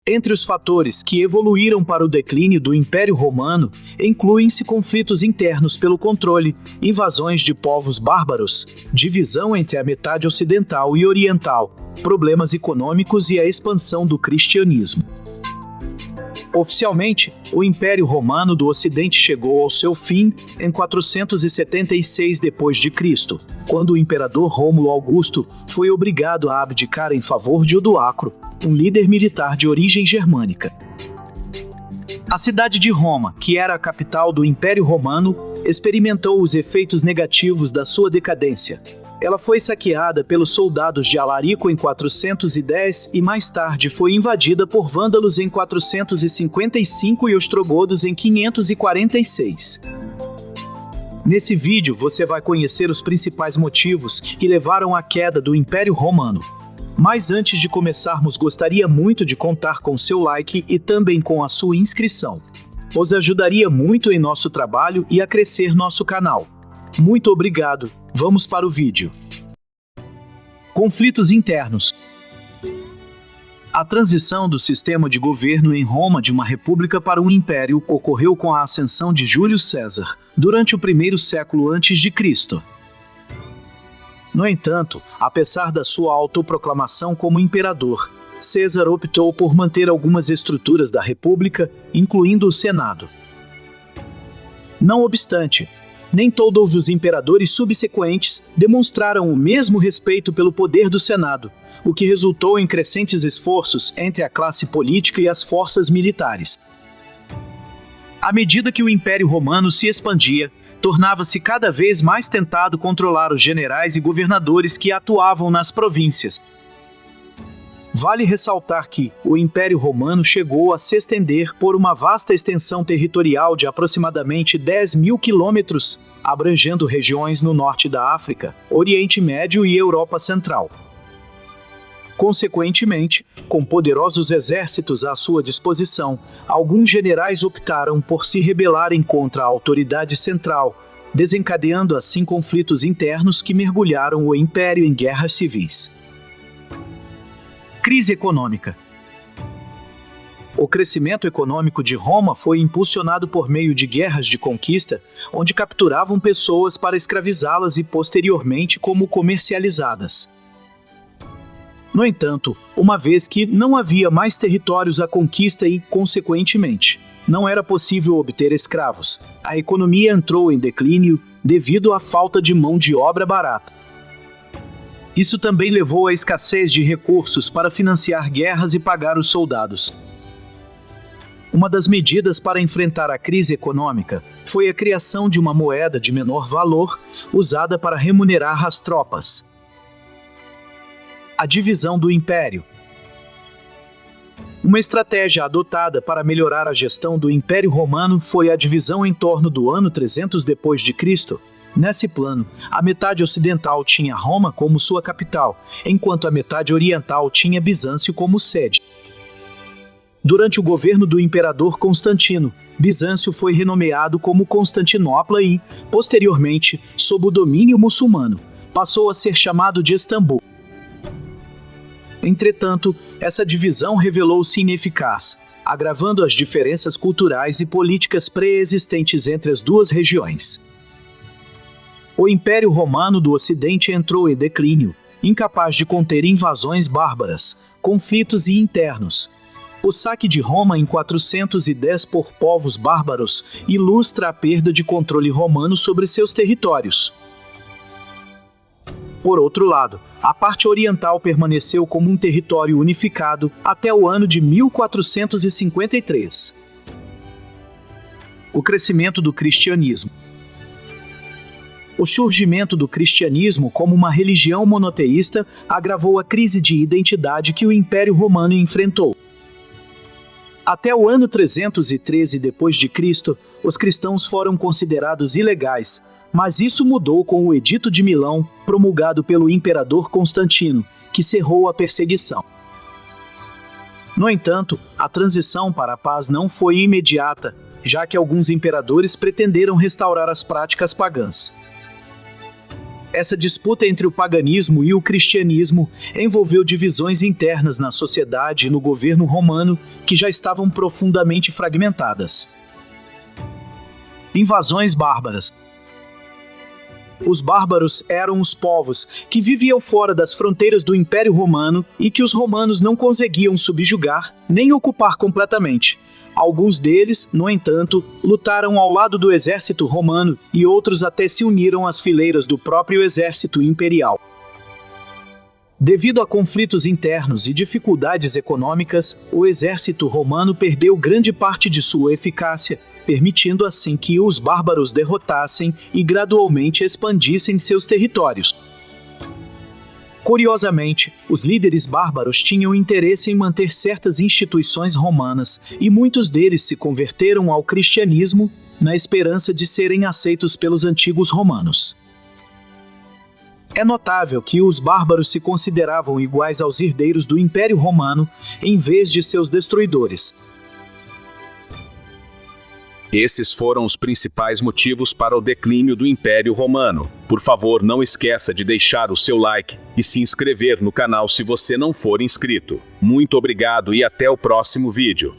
Entre os fatores que evoluíram para o declínio do Império Romano, incluem-se conflitos internos pelo controle, invasões de povos bárbaros, divisão entre a metade ocidental e oriental, problemas econômicos e a expansão do cristianismo. Oficialmente, o Império Romano do Ocidente chegou ao seu fim em 476 d.C., quando o imperador Rômulo Augusto foi obrigado a abdicar em favor de Odoacro, um líder militar de origem germânica. A cidade de Roma, que era a capital do Império Romano, experimentou os efeitos negativos da sua decadência. Ela foi saqueada pelos soldados de Alarico em 410 e mais tarde foi invadida por vândalos em 455 e ostrogodos em 546. Nesse vídeo você vai conhecer os principais motivos que levaram à queda do Império Romano. Mas antes de começarmos, gostaria muito de contar com seu like e também com a sua inscrição. Os ajudaria muito em nosso trabalho e a crescer nosso canal. Muito obrigado. Vamos para o vídeo. Conflitos internos. A transição do sistema de governo em Roma de uma república para um império ocorreu com a ascensão de Júlio César, durante o primeiro século a.C. No entanto, apesar da sua autoproclamação como imperador, César optou por manter algumas estruturas da república, incluindo o Senado. Não obstante, nem todos os imperadores subsequentes demonstraram o mesmo respeito pelo poder do Senado, o que resultou em crescentes esforços entre a classe política e as forças militares. À medida que o Império Romano se expandia, tornava-se cada vez mais tentado controlar os generais e governadores que atuavam nas províncias. Vale ressaltar que o Império Romano chegou a se estender por uma vasta extensão territorial de aproximadamente 10.000 quilômetros, abrangendo regiões no norte da África, Oriente Médio e Europa Central. Consequentemente, com poderosos exércitos à sua disposição, alguns generais optaram por se rebelarem contra a autoridade central, desencadeando assim conflitos internos que mergulharam o Império em guerras civis. Crise econômica. O crescimento econômico de Roma foi impulsionado por meio de guerras de conquista, onde capturavam pessoas para escravizá-las e posteriormente como comercializadas. No entanto, uma vez que não havia mais territórios à conquista e, consequentemente, não era possível obter escravos, a economia entrou em declínio devido à falta de mão de obra barata. Isso também levou à escassez de recursos para financiar guerras e pagar os soldados. Uma das medidas para enfrentar a crise econômica foi a criação de uma moeda de menor valor, usada para remunerar as tropas. A divisão do Império. Uma estratégia adotada para melhorar a gestão do Império Romano foi a divisão em torno do ano 300 d.C. Nesse plano, a metade ocidental tinha Roma como sua capital, enquanto a metade oriental tinha Bizâncio como sede. Durante o governo do imperador Constantino, Bizâncio foi renomeado como Constantinopla e, posteriormente, sob o domínio muçulmano, passou a ser chamado de Istambul. Entretanto, essa divisão revelou-se ineficaz, agravando as diferenças culturais e políticas pré-existentes entre as duas regiões. O Império Romano do Ocidente entrou em declínio, incapaz de conter invasões bárbaras, conflitos e internos. O saque de Roma em 410 por povos bárbaros ilustra a perda de controle romano sobre seus territórios. Por outro lado, a parte oriental permaneceu como um território unificado até o ano de 1453. O crescimento do cristianismo. O surgimento do cristianismo como uma religião monoteísta agravou a crise de identidade que o Império Romano enfrentou. Até o ano 313 d.C., os cristãos foram considerados ilegais, mas isso mudou com o Edito de Milão, promulgado pelo imperador Constantino, que cerrou a perseguição. No entanto, a transição para a paz não foi imediata, já que alguns imperadores pretenderam restaurar as práticas pagãs. Essa disputa entre o paganismo e o cristianismo envolveu divisões internas na sociedade e no governo romano que já estavam profundamente fragmentadas. Invasões bárbaras. Os bárbaros eram os povos que viviam fora das fronteiras do Império Romano e que os romanos não conseguiam subjugar nem ocupar completamente. Alguns deles, no entanto, lutaram ao lado do exército romano e outros até se uniram às fileiras do próprio exército imperial. Devido a conflitos internos e dificuldades econômicas, o exército romano perdeu grande parte de sua eficácia, permitindo assim que os bárbaros derrotassem e gradualmente expandissem seus territórios. Curiosamente, os líderes bárbaros tinham interesse em manter certas instituições romanas e muitos deles se converteram ao cristianismo na esperança de serem aceitos pelos antigos romanos. É notável que os bárbaros se consideravam iguais aos herdeiros do Império Romano em vez de seus destruidores. Esses foram os principais motivos para o declínio do Império Romano. Por favor, não esqueça de deixar o seu like e se inscrever no canal se você não for inscrito. Muito obrigado e até o próximo vídeo.